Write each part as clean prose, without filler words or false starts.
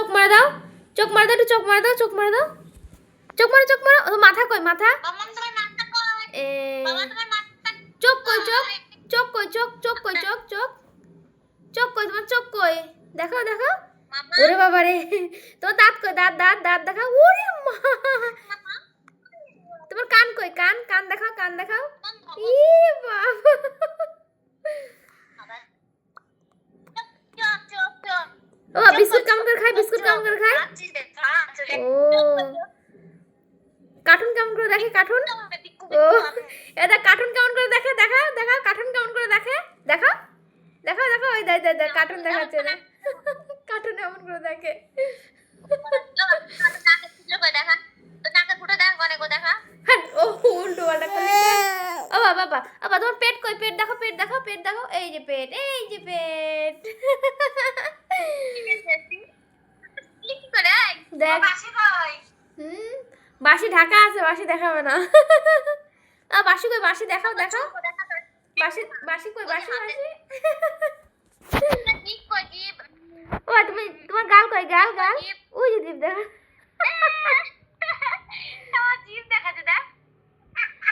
চোখ মারা দাও, চোখ মারা দাও, একটু চোখ মারা দাও, চোখ মারা দাও, চোখ মারো, চোখ মারো। ও মাথা কই মাথা? এ চোখ কই চোখ? চোখ কই চোখ? চোখ কই চোখ? চোখ চোখ কই তোমার চোখ কই? দেখাও দেখাও। ওরে বাবা রে, তোমার দাঁত কই? দাঁত দাঁত দাঁত দেখাও। ওরে মা, তোমার কান কই? কান কান দেখাও, কান দেখাও। ই বাবা, ও বিস্কুট কেমন করে খায়? বিস্কুট কেমন করে খায়? ও কার্টুন কেমন করে দেখে? কার্টুন, ও এটা কার্টুন কেমন করে দেখে? দেখাও দেখাও, কার্টুন কেমন করে দেখে? দেখাও দেখাও দেখাও, ওই দেখ দেখ দেখ কার্টুন দেখাচ্ছে না, কার্টুন কেমন করে দেখে? ও উল্টো পাল্টা করলে। ও বাবা বাবা, বাবা তোমার পেট কই? পেট দেখাও, পেট দেখাও, পেট দেখাও। এই যে পেট, এই যে পেট। দেখ, হুম, বাসি ঢাকা আছে, বাসি দেখাবে না। বাসি কই? বাসি দেখাও দেখাও। বাসি বাসি কই? বাসি বাসি। ও তুমি, তোমার গাল কই? গাল গাল, ওই যে দীপ দেখা।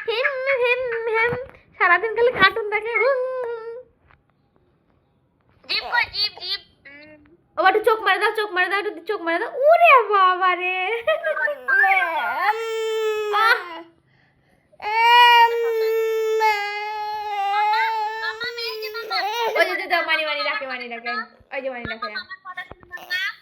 হিম হিম হিম, সারাদিন খালি কার্টুন দেখে। ও একটু চোখ মারে দাও, চোখ মারে দাও, একটু চোখ মারে দাও। ওরে বাবা রে।